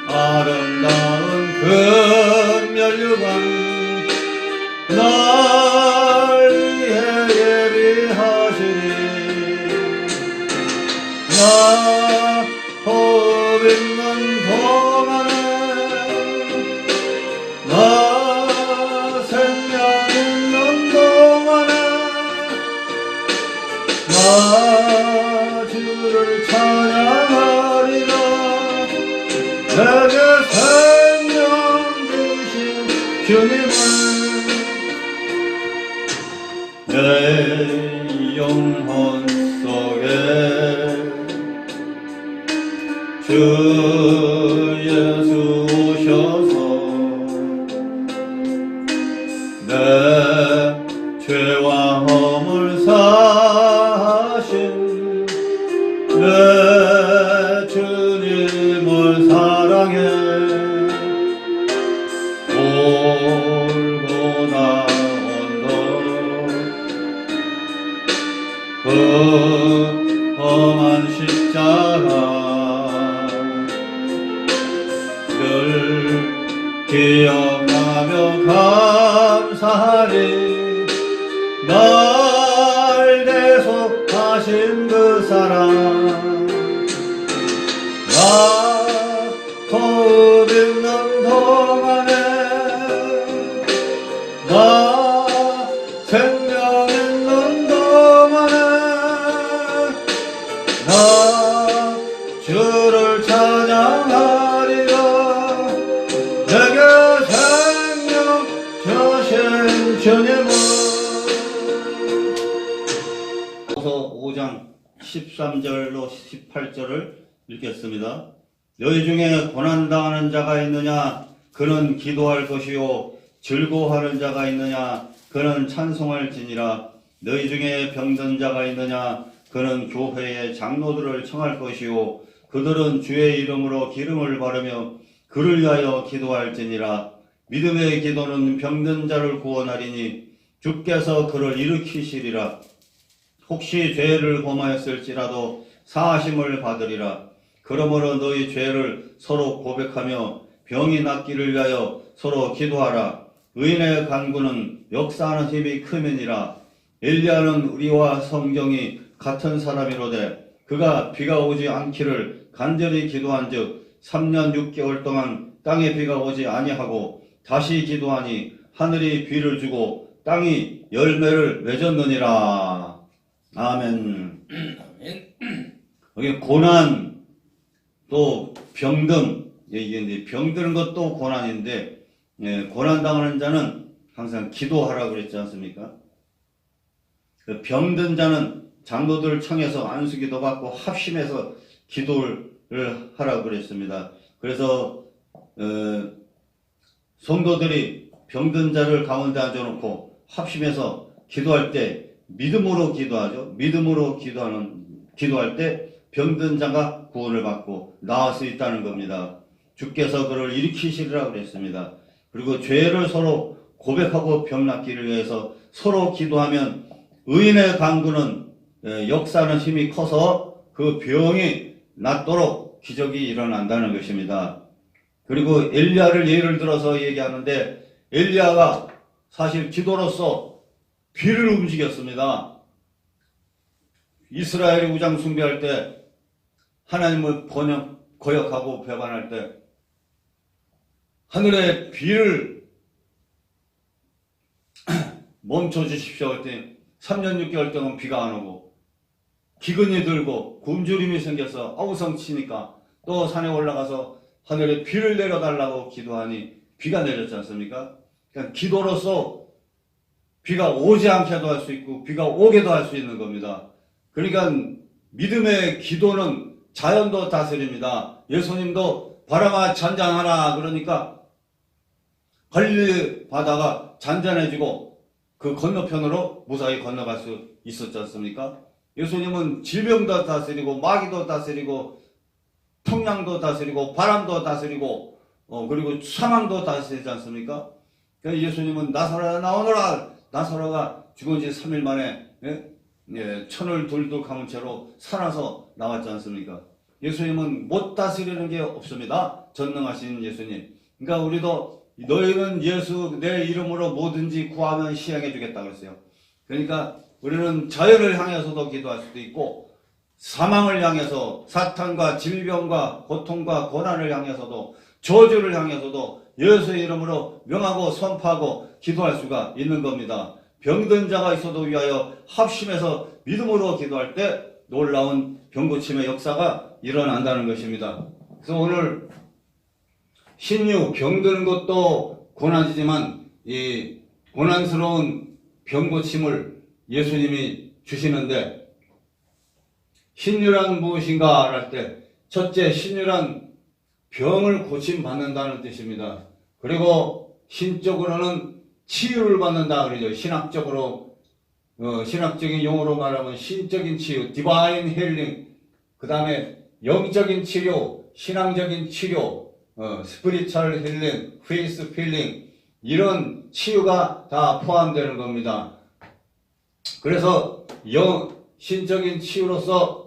아름다운 그 면류관 날 위해 예비하시니 나 호흡 있는 동안에 나 생명 있는 동안에 나 주를 찬양하리라. 내게 생명 주신 주님을 내 영혼 속에 주 예수 오셔서 내 죄와 허물 사하신 내 주님을 사랑해 골고다 언덕 그 험한 십자가 늘 기억하며 감사하리. 날 대속하신 그 사랑 나 호흡 있는 동안에 나 생명 있는 동안에 나 주를 찬양하리라. 내게 생명 주신 주님을 5장 13절로 18절을 읽겠습니다. 너희 중에 고난당하는 자가 있느냐? 그는 기도할 것이요. 즐거워하는 자가 있느냐? 그는 찬송할지니라. 너희 중에 병든 자가 있느냐? 그는 교회의 장로들을 청할 것이요. 그들은 주의 이름으로 기름을 바르며 그를 위하여 기도할지니라. 믿음의 기도는 병든 자를 구원하리니 주께서 그를 일으키시리라. 혹시 죄를 범하였을지라도 사하심을 받으리라. 그러므로 너희 죄를 서로 고백하며 병이 낫기를 위하여 서로 기도하라. 의인의 간구는 역사하는 힘이 크면이라. 엘리야는 우리와 성경이 같은 사람이로되 그가 비가 오지 않기를 간절히 기도한즉 3년 6개월 동안 땅에 비가 오지 아니하고 다시 기도하니 하늘이 비를 주고 땅이 열매를 맺었느니라. 아멘. 여기 고난 또 병든, 이게 병드는 것도 고난인데, 고난 당하는 자는 항상 기도하라고 그랬지 않습니까? 그 병든 자는 장로들을 청해서 안수기도 받고 합심해서 기도를 하라고 그랬습니다. 그래서 성도들이 병든 자를 가운데 앉아놓고 합심해서 기도할 때 믿음으로 기도하죠. 믿음으로 기도할 때 병든 자가 구원을 받고 나을 수 있다는 겁니다. 주께서 그를 일으키시리라고 그랬습니다. 그리고 죄를 서로 고백하고 병 낫기를 위해서 서로 기도하면 의인의 간구는 역사하는 힘이 커서 그 병이 낫도록 기적이 일어난다는 것입니다. 그리고 엘리야를 예를 들어서 얘기하는데 엘리야가 사실 기도로서 비를 움직였습니다. 이스라엘이 우상 숭배할 때 하나님을 거역하고 배반할 때 하늘에 비를 멈춰주십시오 했더니 3년 6개월 동안 비가 안 오고 기근이 들고 굶주림이 생겨서 아우성치니까 또 산에 올라가서 하늘에 비를 내려달라고 기도하니 비가 내렸지 않습니까? 그러니까 기도로서 비가 오지 않게도 할 수 있고 비가 오게도 할 수 있는 겁니다. 그러니까 믿음의 기도는 자연도 다스립니다. 예수님도 바람아 잔잔하라 그러니까 갈릴리 바다가 잔잔해지고 그 건너편으로 무사히 건너갈 수 있었지 않습니까? 예수님은 질병도 다스리고 마귀도 다스리고 풍랑도 다스리고 바람도 다스리고 그리고 사망도 다스리지 않습니까? 그러니까 예수님은 나사로야 나오너라. 나사로가 죽은 지 3일 만에 천을 둘도 감은 채로 살아서 나왔지 않습니까? 예수님은 못 다스리는 게 없습니다. 전능하신 예수님. 그러니까 우리도 너희는 예수 내 이름으로 뭐든지 구하면 시행해 주겠다 그랬어요. 그러니까 우리는 자연을 향해서도 기도할 수도 있고 사망을 향해서 사탄과 질병과 고통과 고난을 향해서도 저주를 향해서도 예수의 이름으로 명하고 선포하고 기도할 수가 있는 겁니다. 병든 자가 있어도 위하여 합심해서 믿음으로 기도할 때 놀라운 병고침의 역사가 일어난다는 것입니다. 그래서 오늘 신유 병드는 것도 고난이지만 이 고난스러운 병고침을 예수님이 주시는데 신유란 무엇인가 할 때 첫째 신유란 병을 고침받는다는 뜻입니다. 그리고 신적으로는 치유를 받는다 그러죠. 신학적으로 신학적인 용어로 말하면 신적인 치유, 디바인 힐링, 그 다음에 영적인 치료, 신앙적인 치료, 스피리추얼 힐링, 페이스 힐링 이런 치유가 다 포함되는 겁니다. 그래서 신적인 치유로서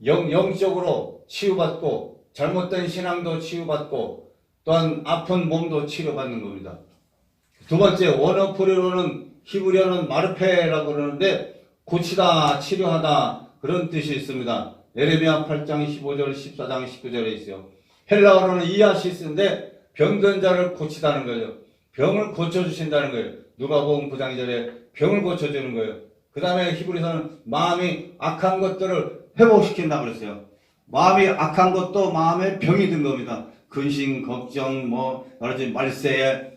영적으로 치유받고 잘못된 신앙도 치유받고 또한 아픈 몸도 치료받는 겁니다. 두 번째 원어프리로는 히브리어는 마르페라고 그러는데 고치다, 치료하다 그런 뜻이 있습니다. 예레미야 8장 15절, 14장 19절에 있어요. 헬라어로는 이아시스인데 병든 자를 고치다는 거예요. 병을 고쳐주신다는 거예요. 누가복음 9장 2절에 병을 고쳐주는 거예요. 그 다음에 히브리서는 마음이 악한 것들을 회복시킨다고 그랬어요. 마음이 악한 것도 마음에 병이 든 겁니다. 근심, 걱정, 여러 가지 말세,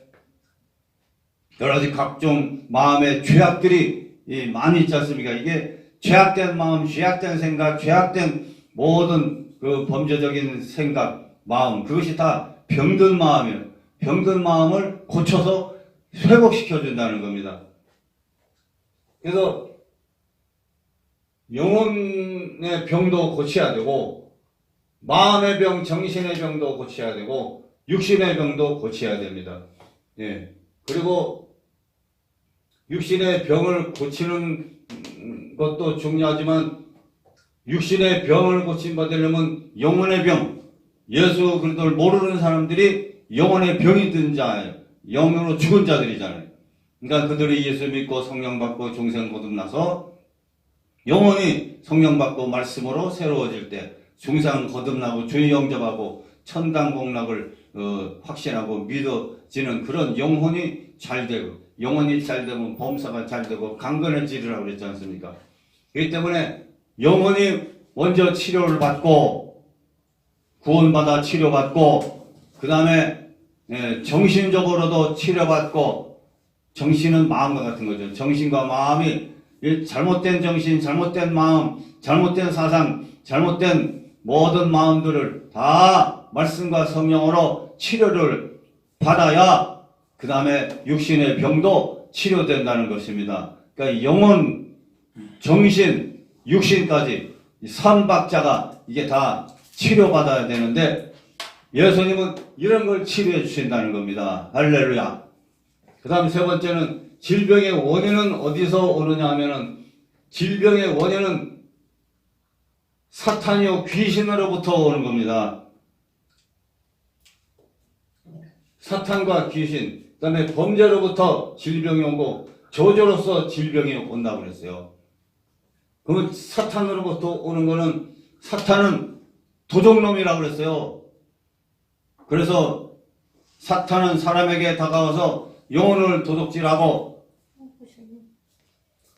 여러 가지 각종 마음의 죄악들이 많이 있지 않습니까? 이게 죄악된 마음, 죄악된 생각, 죄악된 모든 그 범죄적인 생각, 마음, 그것이 다 병든 마음이에요. 병든 마음을 고쳐서 회복시켜준다는 겁니다. 그래서 영혼의 병도 고쳐야 되고 마음의 병, 정신의 병도 고쳐야 되고 육신의 병도 고쳐야 됩니다. 예. 그리고 육신의 병을 고치는 것도 중요하지만 육신의 병을 고침받으려면 영혼의 병, 예수 그리스도를 모르는 사람들이 영혼의 병이 든 자예요. 영으로 죽은 자들이잖아요. 그러니까 그들이 예수 믿고 성령 받고 중생 거듭나서 영혼이 성령 받고 말씀으로 새로워질 때 중생 거듭나고 주의 영접하고 천당 복락을 확신하고 믿어지는 그런 영혼이 잘 되고 영혼이 잘 되면 범사가 잘 되고 강건해지리라고 그랬지 않습니까? 그렇기 때문에 영혼이 먼저 치료를 받고 구원받아 치료받고 그 다음에 정신적으로도 치료받고 정신은 마음과 같은 거죠. 정신과 마음이 잘못된 정신, 잘못된 마음, 잘못된 사상, 잘못된 모든 마음들을 다 말씀과 성령으로 치료를 받아야 그 다음에 육신의 병도 치료된다는 것입니다. 그러니까 영혼, 정신, 육신까지 삼박자가 이게 다 치료받아야 되는데 예수님은 이런 걸 치료해 주신다는 겁니다. 할렐루야. 그 다음 세 번째는 질병의 원인은 어디서 오느냐 하면은 질병의 원인은 사탄이요 귀신으로부터 오는 겁니다. 사탄과 귀신, 그 다음에 범죄로부터 질병이 오고 저주로서 질병이 온다고 그랬어요. 그러면 사탄으로부터 오는 거는 사탄은 도적놈이라고 그랬어요. 그래서 사탄은 사람에게 다가와서 영혼을 도둑질하고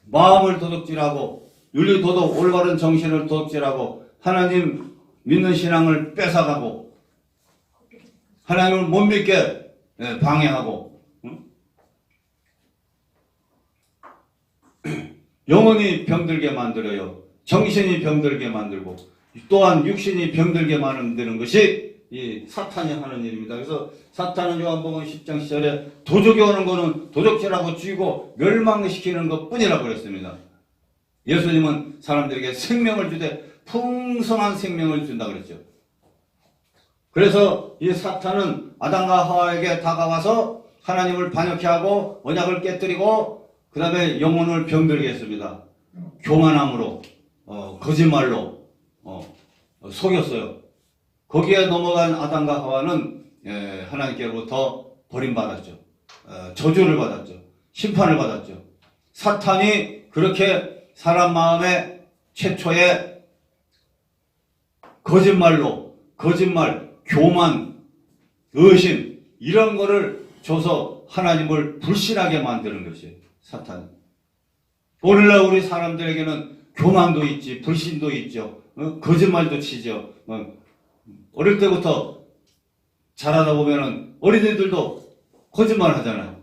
마음을 도둑질하고 윤리도덕 올바른 정신을 도둑질하고 하나님 믿는 신앙을 뺏어가고 하나님을 못 믿게 방해하고 영혼이 병들게 만들어요. 정신이 병들게 만들고 또한 육신이 병들게 만드는 것이 이 사탄이 하는 일입니다. 그래서 사탄은 요한복음 10장 10절에 도적이 오는 거는 도적질하고 쥐고 멸망시키는 것 뿐이라고 그랬습니다. 예수님은 사람들에게 생명을 주되 풍성한 생명을 준다 그랬죠. 그래서 이 사탄은 아담과 하와에게 다가와서 하나님을 반역케 하고 언약을 깨뜨리고 그 다음에 영혼을 병들게 했습니다. 교만함으로 거짓말로 속였어요. 거기에 넘어간 아담과 하와는 하나님께로부터 버림받았죠. 저주를 받았죠. 심판을 받았죠. 사탄이 그렇게 사람 마음에 최초의 거짓말, 교만, 의심 이런 거를 줘서 하나님을 불신하게 만드는 것이에요. 사탄이. 오늘날 우리 사람들에게는 교만도 있지, 불신도 있죠. 거짓말도 치죠. 어릴 때부터 자라다 보면은 어린이들도 거짓말 하잖아요.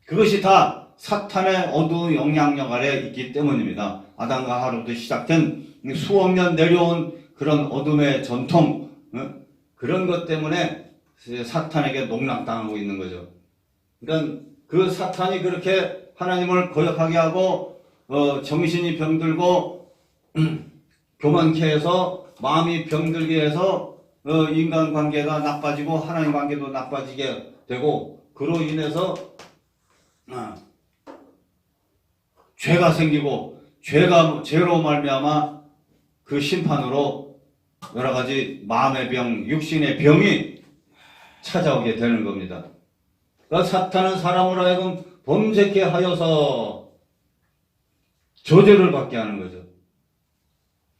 그것이 다 사탄의 어두운 영향력 아래 있기 때문입니다. 아담과 하와로부터 시작된 수억 년 내려온 그런 어둠의 전통, 그런 것 때문에 사탄에게 농락당하고 있는 거죠. 그러니까 그 사탄이 그렇게 하나님을 거역하게 하고 정신이 병들고 교만케 해서 마음이 병들게 해서 인간관계가 나빠지고 하나님 관계도 나빠지게 되고 그로 인해서 죄가 생기고 죄로 말미암아 그 심판으로 여러 가지 마음의 병, 육신의 병이 찾아오게 되는 겁니다. 그러니까 사탄은 사람으로 하여금 범죄케 하여서 저주를 받게 하는 거죠.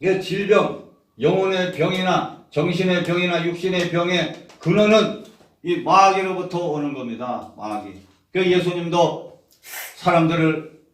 이게 질병, 영혼의 병이나 정신의 병이나 육신의 병의 근원은 이 마귀로부터 오는 겁니다. 마귀. 그 예수님도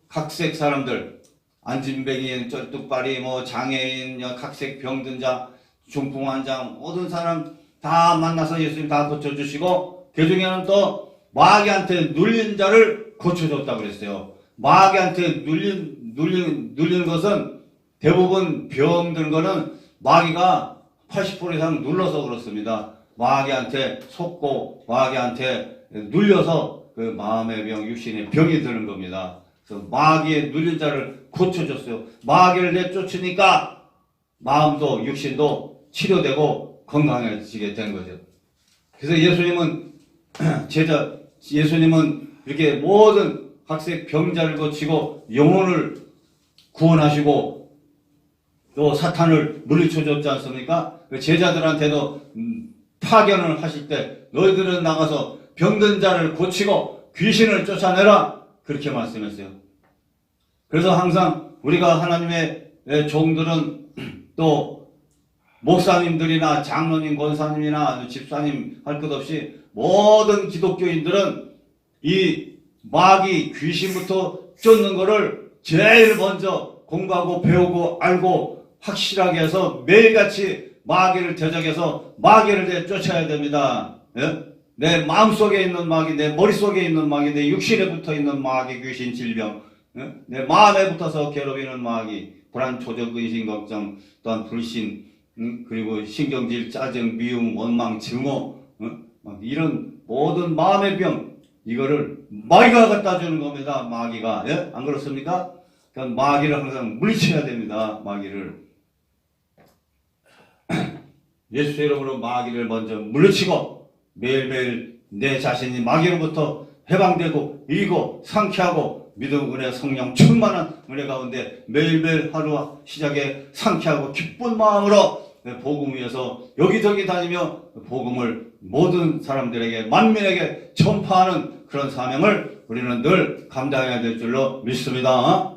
각색 사람들, 안진뱅이, 쩔뚝발이, 장애인, 각색 병든 자, 중풍 환자, 모든 사람 다 만나서 예수님 다 고쳐주시고, 그 중에는 또 마귀한테 눌린 자를 고쳐줬다고 그랬어요. 마귀한테 눌린 것은 대부분 병든 거는 마귀가 80% 이상 눌러서 그렇습니다. 마귀한테 속고 마귀한테 눌려서 그 마음의 병, 육신의 병이 드는 겁니다. 그래서 마귀의 눌린 자를 고쳐줬어요. 마귀를 내쫓으니까 마음도 육신도 치료되고 건강해지게 된 거죠. 그래서 예수님은 이렇게 모든 각색 병자를 고치고 영혼을 구원하시고 또 사탄을 물리쳐줬지 않습니까? 제자들한테도 파견을 하실 때 너희들은 나가서 병든 자를 고치고 귀신을 쫓아내라 그렇게 말씀했어요. 그래서 항상 우리가 하나님의 종들은 또 목사님들이나 장로님, 권사님이나 집사님 할 것 없이 모든 기독교인들은 이 마귀 귀신부터 쫓는 거를 제일 먼저 공부하고 배우고 알고 확실하게 해서 매일같이 마귀를 대적해서 마귀를 쫓아야 됩니다. 예? 내 마음속에 있는 마귀, 내 머릿속에 있는 마귀, 내 육신에 붙어있는 마귀, 귀신, 질병, 예? 내 마음에 붙어서 괴롭히는 마귀, 불안, 조적, 의심, 걱정, 또한 불신, 그리고 신경질, 짜증, 미움, 원망, 증오, 이런 모든 마음의 병, 이거를 마귀가 갖다 주는 겁니다. 마귀가. 예? 안 그렇습니까? 그러니까 마귀를 항상 물리쳐야 됩니다. 마귀를. 예수 이름으로 마귀를 먼저 물리치고 매일매일 내 자신이 마귀로부터 해방되고 이기고 상쾌하고 믿음, 은혜, 성령 충만한 은혜 가운데 매일매일 하루 시작에 상쾌하고 기쁜 마음으로 복음 위에서 여기저기 다니며 복음을 모든 사람들에게 만민에게 전파하는 그런 사명을 우리는 늘 감당해야 될 줄로 믿습니다.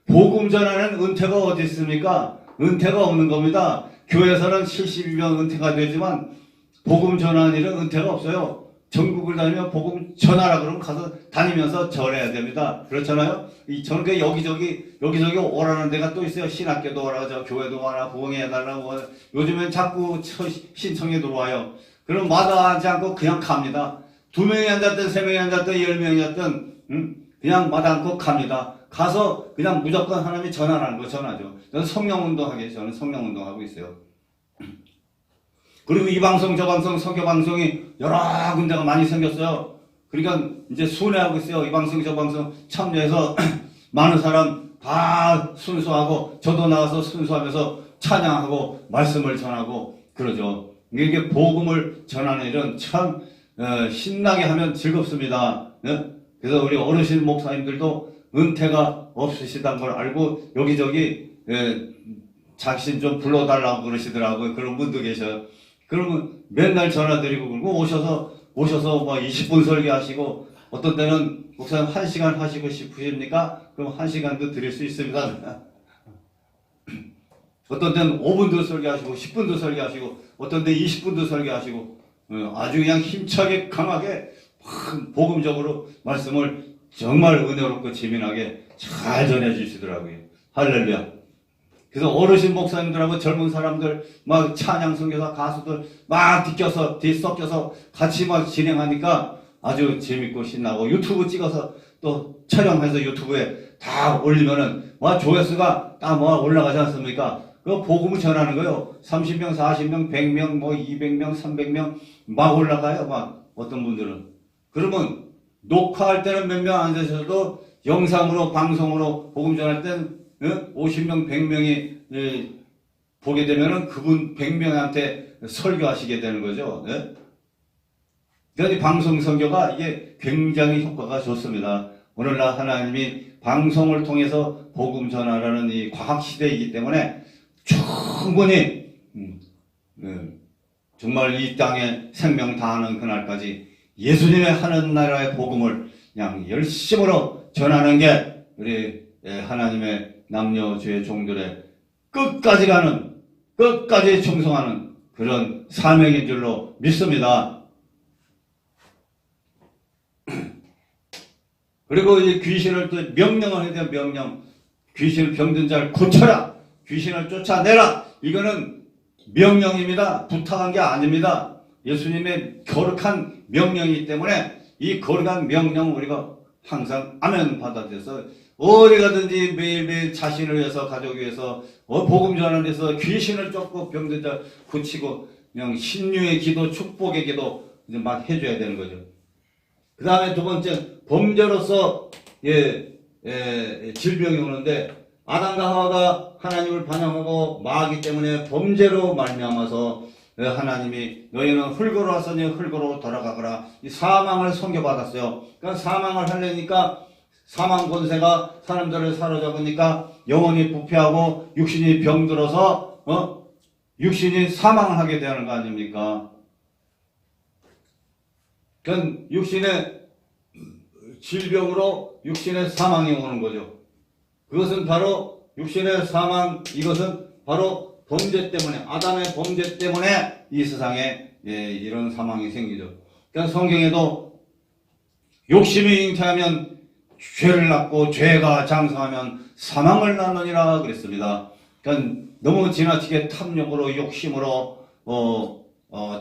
복음 전하는 은퇴가 어디 있습니까? 은퇴가 없는 겁니다. 교회에서는 70명 은퇴가 되지만 복음 전하는 일은 은퇴가 없어요. 전국을 다니면 복음 전하라 그러면 가서 다니면서 전해야 됩니다. 그렇잖아요? 이 전국에 여기저기 오라는 데가 또 있어요. 신학교도 오라, 교회도 오라, 부흥해달라고. 요즘엔 자꾸 신청이 들어와요. 그럼 마다하지 않고 그냥 갑니다. 2명이 앉았든 3명이 앉았든 10명이 앉았든 그냥 마다 않고 갑니다. 가서 그냥 무조건 하나님이 전하라는 거 전하죠. 저는 성령운동하게 저는 성령운동하고 있어요. 그리고 이 방송 저 방송 설교 방송이 여러 군데가 많이 생겼어요. 그러니까 이제 순회하고 있어요. 이 방송 저 방송 참여해서 많은 사람 다 순수하고 저도 나가서 순수하면서 찬양하고 말씀을 전하고 그러죠. 이게 복음을 전하는 일은 참 신나게 하면 즐겁습니다. 그래서 우리 어르신 목사님들도 은퇴가 없으시다는 걸 알고 여기저기 예, 자신 좀 불러달라고 그러시더라고요. 그런 분도 계셔요. 그러면 맨날 전화드리고 그러고 오셔서 뭐 20분 설교하시고 어떤 때는 목사님 1시간 하시고 싶으십니까? 그럼 1시간도 드릴 수 있습니다. 어떤 때는 5분도 설교하시고 10분도 설교하시고 어떤 때 20분도 설교하시고 아주 그냥 힘차게 강하게 복음적으로 말씀을 정말 은혜롭고 재미나게 잘 전해주시더라고요. 할렐루야. 그래서 어르신 목사님들하고 젊은 사람들 막 찬양 선교사 가수들 막 뒤섞여서 같이 막 진행하니까 아주 재밌고 신나고 유튜브 찍어서 또 촬영해서 유튜브에 다 올리면은 와 조회수가 딱 뭐 올라가지 않습니까? 그 복음을 전하는 거요. 30명, 40명, 100명, 뭐 200명, 300명 막 올라가요. 막 어떤 분들은. 그러면 녹화할 때는 몇 명 안 되셔도 영상으로 방송으로 복음 전할 때는 50명, 100명이 보게 되면은 그분 100명한테 설교하시게 되는 거죠. 네? 그러니 방송 선교가 이게 굉장히 효과가 좋습니다. 오늘날 하나님이 방송을 통해서 복음 전하라는 이 과학 시대이기 때문에 충분히 정말 이 땅에 생명 다하는 그날까지 예수님의 하는 나라의 복음을 그냥 열심으로 전하는 게 우리 하나님의 남녀 주의 종들의 끝까지 가는 끝까지 충성하는 그런 사명인 줄로 믿습니다. 그리고 이 귀신을 또 명령을 해야 돼요. 명령. 귀신을 병든 자를 고쳐라. 귀신을 쫓아내라. 이거는 명령입니다. 부탁한 게 아닙니다. 예수님의 거룩한 명령이기 때문에 이 거룩한 명령 우리가 항상 아멘 받아들여서 어디 가든지 매일매일 자신을 위해서 가족을 위해서 복음 전하는 데서 귀신을 쫓고 병든 자 고치고 그냥 신유의 기도 축복의 기도 이제 막 해줘야 되는 거죠. 그 다음에 두 번째 범죄로서 질병이 오는데 아담과 하와가 하나님을 반역하고 마하기 때문에 범죄로 말미암아서 하나님이 너희는 흙으로 왔으니 흙으로 돌아가거라 이 사망을 선고받았어요. 그러니까 사망을 하려니까 사망 권세가 사람들을 사로잡으니까 영혼이 부패하고 육신이 병들어서 육신이 사망을 하게 되는 거 아닙니까? 그러니까 육신의 질병으로 육신의 사망이 오는 거죠. 그것은 바로 육신의 사망, 이것은 바로 범죄 때문에, 아담의 범죄 때문에 이 세상에 이런 사망이 생기죠. 그러니까 성경에도 욕심이 잉태하면 죄를 낳고 죄가 장성하면 사망을 낳느니라 그랬습니다. 그러니까 너무 지나치게 탐욕으로 욕심으로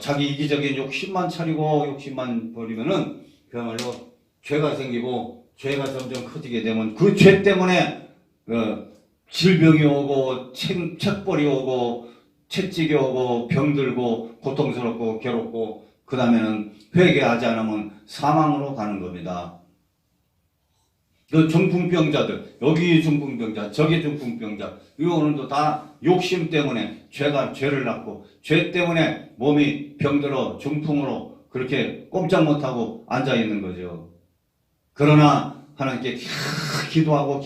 자기 이기적인 욕심만 차리고 욕심만 버리면은 그야말로 죄가 생기고 죄가 점점 커지게 되면 그 죄 때문에 질병이 오고 책벌이 오고 채찍이 오고 병들고 고통스럽고 괴롭고 그 다음에는 회개하지 않으면 사망으로 가는 겁니다. 그 중풍병자들 여기 중풍병자 저기 중풍병자 이거 오늘도 다 욕심 때문에 죄를 낳고 죄 때문에 몸이 병들어 중풍으로 그렇게 꼼짝 못하고 앉아있는 거죠. 그러나 하나님께 기도하고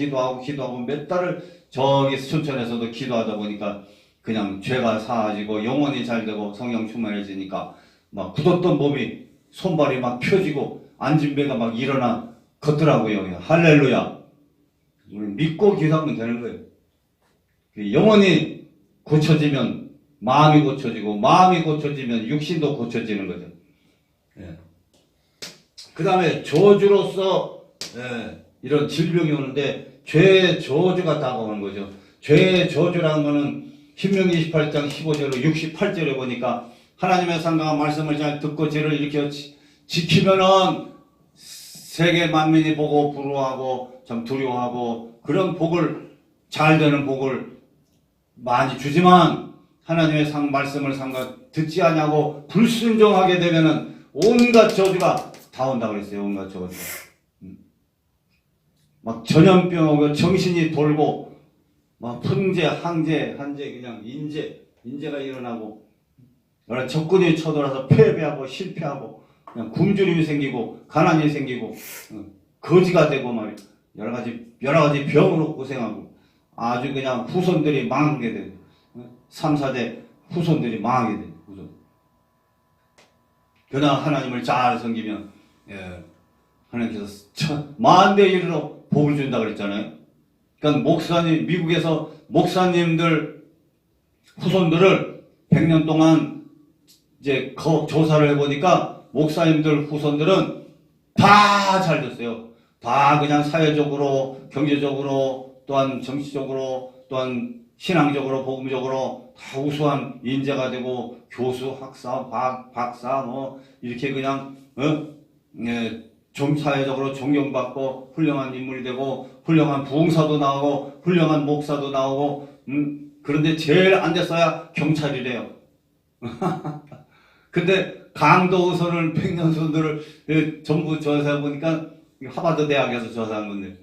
몇 달을 저기 춘천에서도 기도하다 보니까 그냥 죄가 사라지고 영혼이 잘 되고 성령 충만해지니까 막 굳었던 몸이 손발이 막 펴지고 앉은 배가 막 일어나 걷더라고요. 할렐루야. 우리 믿고 기도하면 되는 거예요. 영혼이 고쳐지면 마음이 고쳐지고 마음이 고쳐지면 육신도 고쳐지는 거죠. 그 다음에 저주로서 이런 질병이 오는데 죄의 저주가 다가오는 거죠. 죄의 저주라는 거는 신명기 28장 15절로 68절에 보니까 하나님의 상강한 말씀을 잘 듣고 죄를 일으켜 지키면은 세계 만민이 보고 부러워하고 참 두려워하고 그런 복을 잘 되는 복을 많이 주지만 하나님의 말씀을 듣지 아니하고 불순종하게 되면은 온갖 저주가 다 온다고 그랬어요. 온갖 저주가. 막 전염병 오고 정신이 돌고 막 풍제, 항제, 한제 그냥 인재가 일어나고 여러 적군이 쳐들어서 패배하고 실패하고 그냥 굶주림이 생기고 가난이 생기고 거지가 되고 말이야. 여러 가지 병으로 고생하고 아주 그냥 후손들이 망하게 돼. 3, 4대 후손들이 망하게 돼. 후손. 그러나 하나님을 잘 섬기면, 하나님께서 만대 이르러 복을 준다 그랬잖아요. 그러니까 미국에서 목사님들 후손들을 100년 동안 이제 조사를 해보니까 목사님들 후손들은 다 잘 됐어요. 다 그냥 사회적으로, 경제적으로, 또한 정치적으로, 또한 신앙적으로, 복음적으로 다 우수한 인재가 되고 교수, 학사, 박사 이렇게 그냥 좀 사회적으로 존경받고 훌륭한 인물이 되고 훌륭한 부흥사도 나오고 훌륭한 목사도 나오고 그런데 제일 안 됐어야 경찰이래요. 근데 강도 후손을 100년 후손들을 전부 조사해 보니까 하버드 대학에서 조사한 건데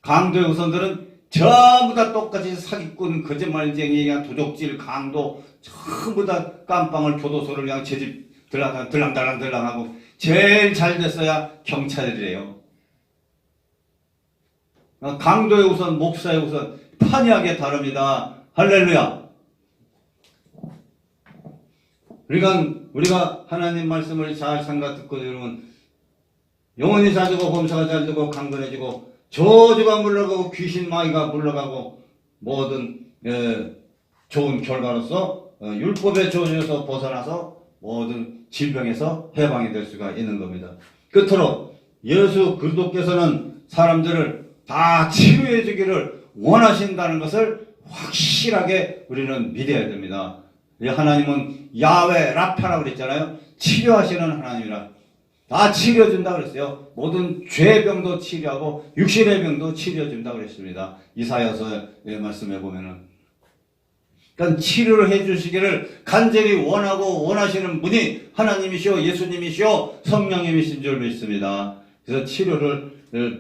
강도의 후손들은 전부 다 똑같이 사기꾼, 거짓말쟁이, 그냥 도적질, 강도 전부 다 깜빵을 교도소를 그냥 제집 들랑하고 제일 잘 됐어야 경찰이래요. 강도의 우선, 목사의 우선 판이하게 다릅니다. 할렐루야. 우리가 하나님 말씀을 잘 생각 듣고 여러분 영혼이 잘 되고 범사가 잘 되고 강건해지고 저주가 물러가고 귀신 마귀가 물러가고 모든 좋은 결과로서 율법의 저주에서 벗어나서 모든 질병에서 해방이 될 수가 있는 겁니다. 끝으로 예수 그리스도께서는 사람들을 다 치유해 주기를 원하신다는 것을 확실하게 우리는 믿어야 됩니다. 하나님은 야훼 라파라고 그랬잖아요. 치료하시는 하나님이라. 다 치료해준다 그랬어요. 모든 죄병도 치료하고 육신의 병도 치료해준다 그랬습니다. 이사야서의 말씀해 보면은. 그러니까 치료를 해주시기를 간절히 원하고 원하시는 분이 하나님이시오, 예수님이시오, 성령님이신 줄 믿습니다. 그래서 치료를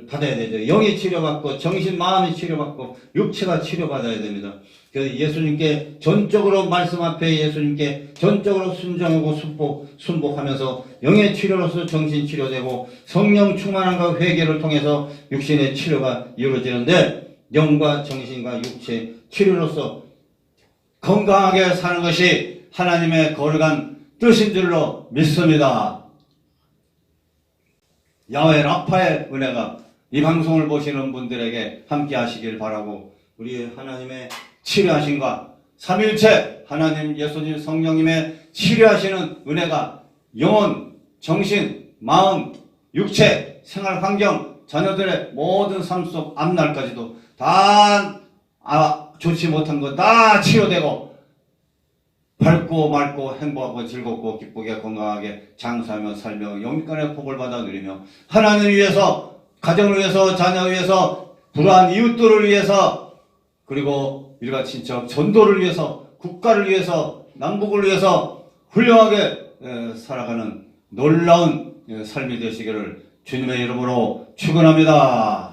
받아야 되죠. 영이 치료받고 정신, 마음이 치료받고 육체가 치료받아야 됩니다. 그래서 예수님께 전적으로 말씀 앞에 예수님께 전적으로 순종하고 순복하면서 영의 치료로서 정신 치료되고 성령 충만함과 회개를 통해서 육신의 치료가 이루어지는데 영과 정신과 육체 치료로서 건강하게 사는 것이 하나님의 거룩한 뜻인 줄로 믿습니다. 야훼 라파의 은혜가 이 방송을 보시는 분들에게 함께 하시길 바라고 우리 하나님의 치료하심과 삼위일체 하나님 예수님 성령님의 치료하시는 은혜가 영혼, 정신, 마음, 육체, 생활 환경, 자녀들의 모든 삶 속 앞날까지도 다 좋지 못한 것 다 치료되고 밝고 맑고 행복하고 즐겁고 기쁘게 건강하게 장수하며 살며 영육간의 복을 받아 누리며 하나님을 위해서, 가정을 위해서, 자녀를 위해서, 불우한 이웃들을 위해서, 그리고 일가 친척 전도를 위해서, 국가를 위해서, 남북을 위해서 훌륭하게 살아가는 놀라운 삶이 되시기를 주님의 이름으로 축원합니다.